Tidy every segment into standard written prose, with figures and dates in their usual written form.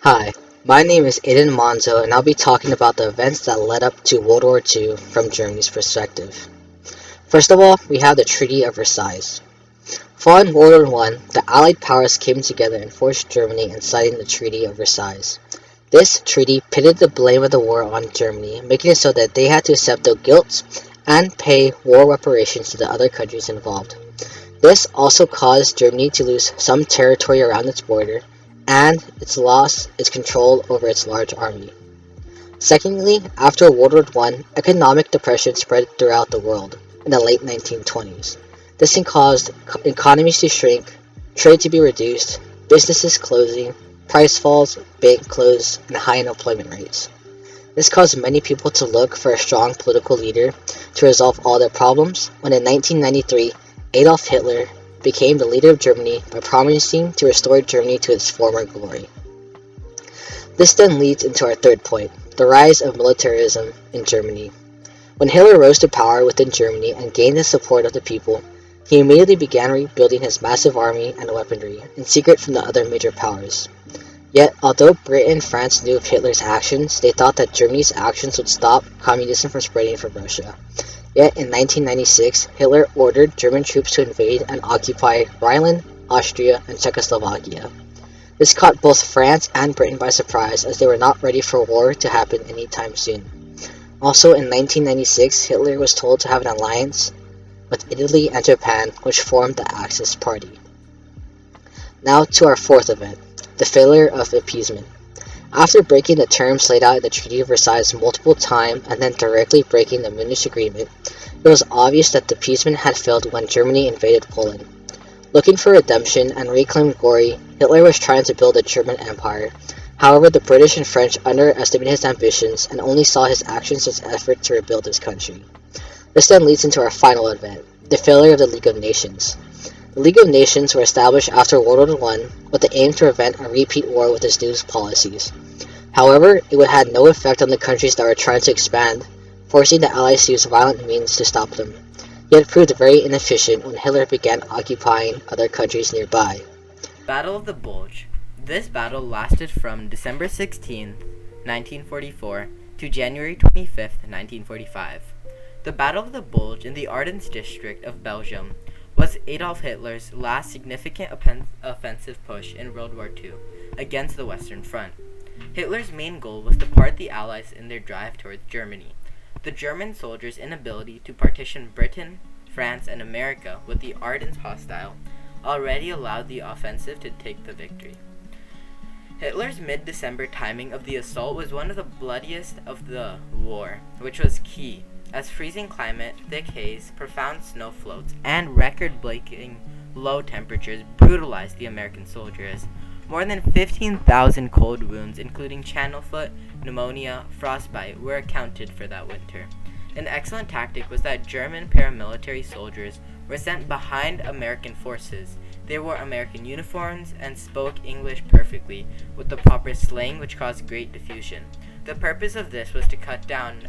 Hi, my name is Aiden Monzo, and I'll be talking about the events that led up to World War II from Germany's perspective. First of all, we have the Treaty of Versailles. Following World War I, the Allied powers came together and forced Germany in signing the Treaty of Versailles. This treaty pitted the blame of the war on Germany, making it so that they had to accept the guilt and pay war reparations to the other countries involved. This also caused Germany to lose some territory around its border, and its loss its control over its large army. Secondly, after World War I, economic depression spread throughout the world in the late 1920s. This caused economies to shrink, trade to be reduced, businesses closing, price falls, bank closed, and high unemployment rates. This caused many people to look for a strong political leader to resolve all their problems, when in 1993, Adolf Hitler became the leader of Germany by promising to restore Germany to its former glory. This then leads into our third point, the rise of militarism in Germany. When Hitler rose to power within Germany and gained the support of the people, he immediately began rebuilding his massive army and weaponry, in secret from the other major powers. Yet, although Britain and France knew of Hitler's actions, they thought that Germany's actions would stop communism from spreading from Russia. Yet, in 1996, Hitler ordered German troops to invade and occupy Rhineland, Austria, and Czechoslovakia. This caught both France and Britain by surprise, as they were not ready for war to happen anytime soon. Also, in 1996, Hitler was told to have an alliance with Italy and Japan, which formed the Axis Party. Now to our fourth event, the failure of appeasement. After breaking the terms laid out in the Treaty of Versailles multiple times and then directly breaking the Munich Agreement, it was obvious that the appeasement had failed when Germany invaded Poland. Looking for redemption and reclaim glory, Hitler was trying to build a German empire. However, the British and French underestimated his ambitions and only saw his actions as effort to rebuild his country. This then leads into our final event, the failure of the League of Nations. The League of Nations were established after World War I with the aim to prevent a repeat war with its new policies. However, it had no effect on the countries that were trying to expand, forcing the Allies to use violent means to stop them. Yet it proved very inefficient when Hitler began occupying other countries nearby. Battle of the Bulge. This battle lasted from December 16, 1944 to January 25, 1945. The Battle of the Bulge in the Ardennes district of Belgium was Adolf Hitler's last significant offensive push in World War II against the Western Front. Hitler's main goal was to part the Allies in their drive towards Germany. The German soldiers' inability to partition Britain, France, and America with the Ardennes hostile already allowed the offensive to take the victory. Hitler's mid-December timing of the assault was one of the bloodiest of the war, which was key, as freezing climate, thick haze, profound snow floats, and record-breaking low temperatures brutalized the American soldiers. More than 15,000 cold wounds, including channel foot, pneumonia, frostbite, were accounted for that winter. An excellent tactic was that German paramilitary soldiers were sent behind American forces. They wore American uniforms and spoke English perfectly, with the proper slang, which caused great diffusion. The purpose of this was to cut down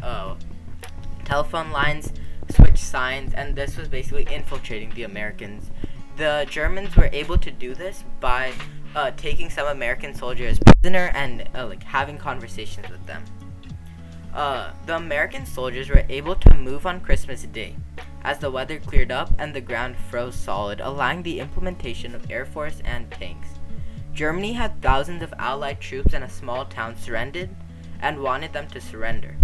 telephone lines, switch signs, and this was basically infiltrating the Americans. The Germans were able to do this by taking some American soldiers prisoner and having conversations with them. The American soldiers were able to move on Christmas Day, as the weather cleared up and the ground froze solid, allowing the implementation of Air Force and tanks. Germany had thousands of Allied troops in a small town surrendered and wanted them to surrender.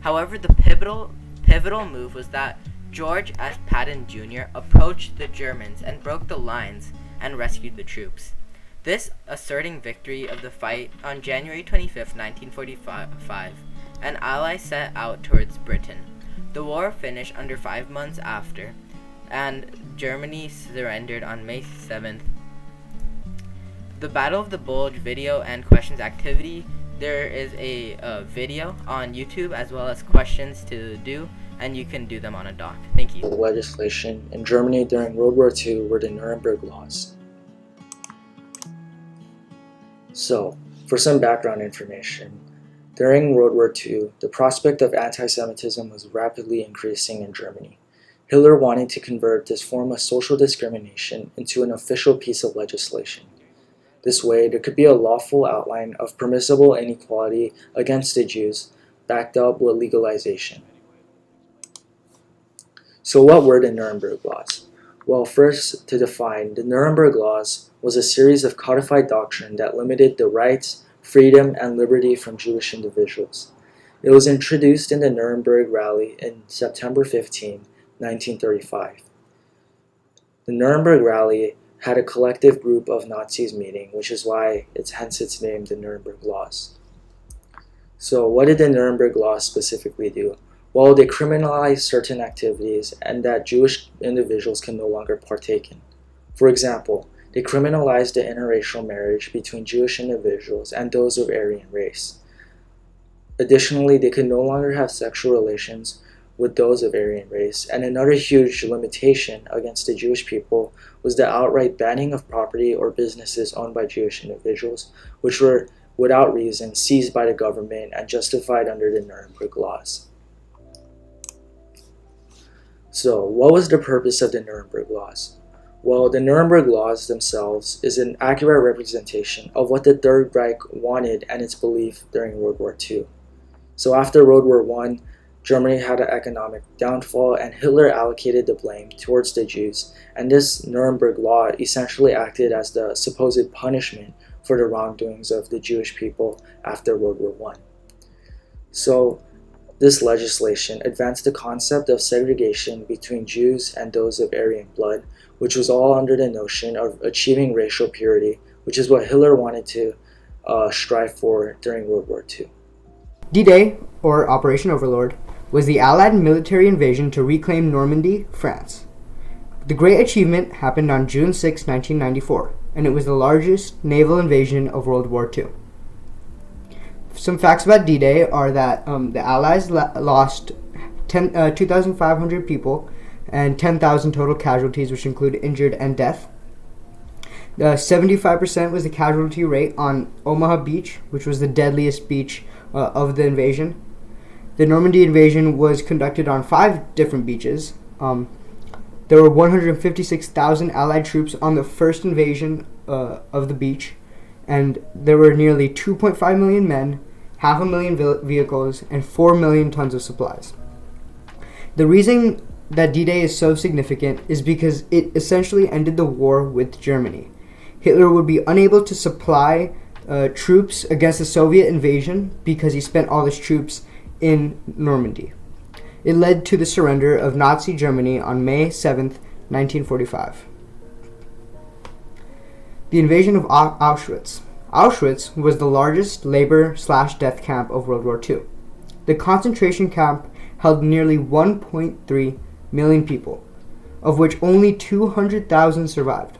However, the pivotal move was that George S. Patton Jr. approached the Germans and broke the lines and rescued the troops. This asserting victory of the fight on January 25, 1945, an ally set out towards Britain. The war finished under 5 months after, and Germany surrendered on May 7th. The Battle of the Bulge video and questions activity. There is a video on YouTube as well as questions to do, and you can do them on a doc. Thank you. The legislation in Germany during World War II were the Nuremberg Laws. So, for some background information, during World War II, the prospect of anti-Semitism was rapidly increasing in Germany. Hitler wanted to convert this form of social discrimination into an official piece of legislation. This way, there could be a lawful outline of permissible inequality against the Jews, backed up with legalization. So what were the Nuremberg Laws? Well, first, to define, the Nuremberg Laws was a series of codified doctrine that limited the rights, freedom, and liberty from Jewish individuals. It was introduced in the Nuremberg Rally in September 15, 1935. The Nuremberg Rally had a collective group of Nazis meeting, which is why hence its name, the Nuremberg Laws. So what did the Nuremberg Laws specifically do? Well, they criminalized certain activities and that Jewish individuals can no longer partake in. For example, they criminalized the interracial marriage between Jewish individuals and those of Aryan race. Additionally, they could no longer have sexual relations with those of Aryan race, and another huge limitation against the Jewish people was the outright banning of property or businesses owned by Jewish individuals, which were, without reason, seized by the government and justified under the Nuremberg Laws. So, what was the purpose of the Nuremberg Laws? Well, the Nuremberg Laws themselves is an accurate representation of what the Third Reich wanted and its belief during World War II. So after World War I, Germany had an economic downfall and Hitler allocated the blame towards the Jews, and this Nuremberg Law essentially acted as the supposed punishment for the wrongdoings of the Jewish people after World War I. So this legislation advanced the concept of segregation between Jews and those of Aryan blood, which was all under the notion of achieving racial purity, which is what Hitler wanted to strive for during World War II. D-Day, or Operation Overlord, was the Allied military invasion to reclaim Normandy, France. The great achievement happened on June 6, 1994, and it was the largest naval invasion of World War II. Some facts about D-Day are that the Allies lost 2,500 people and 10,000 total casualties, which include injured and death. 75% was the casualty rate on Omaha Beach, which was the deadliest beach of the invasion. The Normandy invasion was conducted on 5 different beaches. There were 156,000 Allied troops on the first invasion of the beach, and there were nearly 2.5 million men, 500,000 vehicles, and 4 million tons of supplies. The reason that D-Day is so significant is because it essentially ended the war with Germany. Hitler would be unable to supply troops against the Soviet invasion because he spent all his troops in Normandy. It led to the surrender of Nazi Germany on May 7, 1945. The invasion of Auschwitz. Auschwitz was the largest labor/death camp of World War II. The concentration camp held nearly 1.3 million people, of which only 200,000 survived.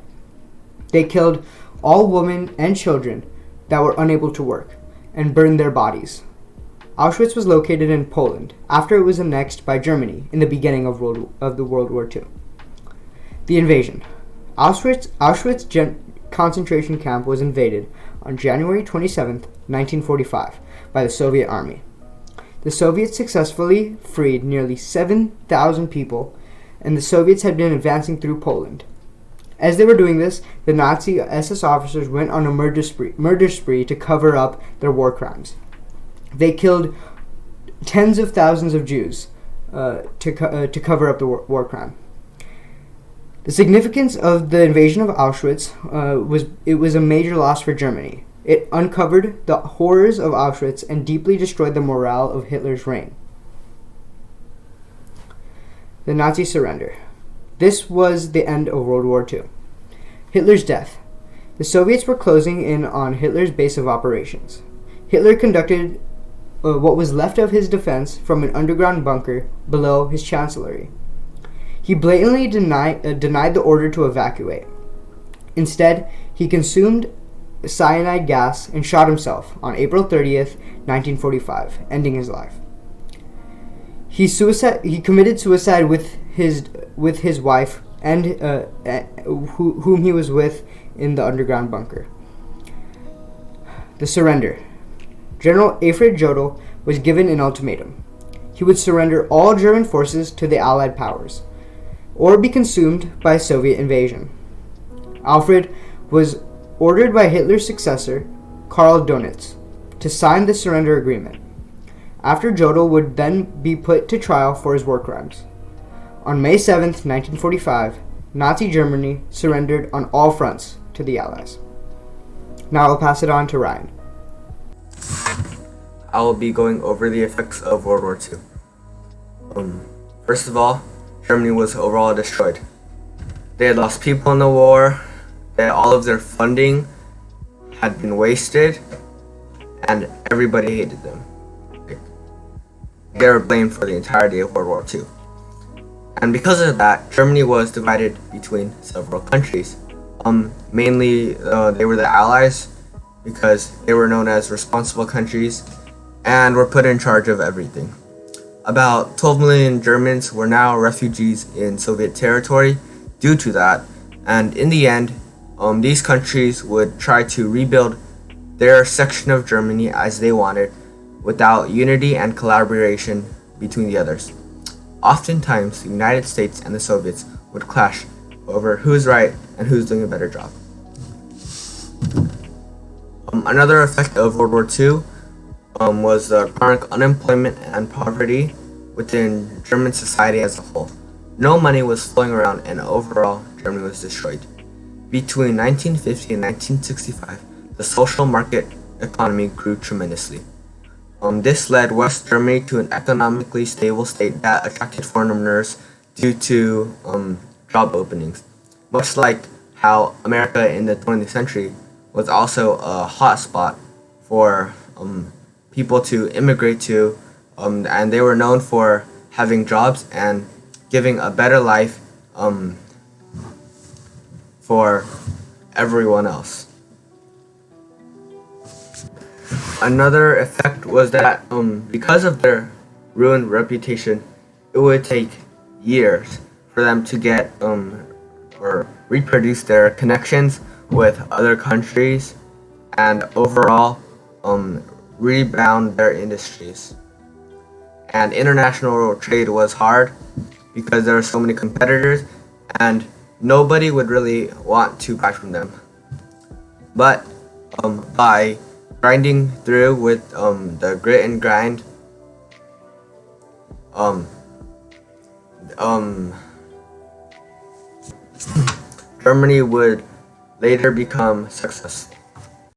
They killed all women and children that were unable to work and burned their bodies. Auschwitz was located in Poland after it was annexed by Germany in the beginning of the World War II. The invasion. Auschwitz concentration camp was invaded on January 27, 1945 by the Soviet Army. The Soviets successfully freed nearly 7,000 people, and the Soviets had been advancing through Poland. As they were doing this, the Nazi SS officers went on a murder spree to cover up their war crimes. They killed tens of thousands of Jews to cover up the war crime. The significance of the invasion of Auschwitz was a major loss for Germany. It uncovered the horrors of Auschwitz and deeply destroyed the morale of Hitler's reign. The Nazi surrender. This was the end of World War II. Hitler's death. The Soviets were closing in on Hitler's base of operations. Hitler conducted what was left of his defense from an underground bunker below his chancellery. He blatantly denied the order to evacuate. Instead, he consumed cyanide gas and shot himself on April 30th, 1945, ending his life. He committed suicide with his wife and whom he was with in the underground bunker. The surrender. General Alfred Jodl was given an ultimatum. He would surrender all German forces to the Allied powers, or be consumed by Soviet invasion. Alfred was ordered by Hitler's successor, Karl Donitz, to sign the surrender agreement. After Jodl would then be put to trial for his war crimes. On May 7, 1945, Nazi Germany surrendered on all fronts to the Allies. Now I'll pass it on to Ryan. I will be going over the effects of World War II. First of all, Germany was overall destroyed. They had lost people in the war, all of their funding had been wasted, and everybody hated them. They were blamed for the entirety of World War II. And because of that, Germany was divided between several countries. Mainly, they were the Allies because they were known as responsible countries and were put in charge of everything. About 12 million Germans were now refugees in Soviet territory due to that, and in the end, these countries would try to rebuild their section of Germany as they wanted, without unity and collaboration between the others. Oftentimes, the United States and the Soviets would clash over who's right and who's doing a better job. Another effect of World War II was the chronic unemployment and poverty within German society as a whole. No money was flowing around, and overall, Germany was destroyed. Between 1950 and 1965, the social market economy grew tremendously. This led West Germany to an economically stable state that attracted foreigners due to job openings. Much like how America in the 20th century was also a hotspot for people to immigrate to, and they were known for having jobs and giving a better life for everyone else. Another effect was that because of their ruined reputation, it would take years for them to get or reproduce their connections with other countries and overall rebound their industries. And international trade was hard because there were so many competitors and nobody would really want to buy from them. But by grinding through with the grit and grind, Germany would later become successful.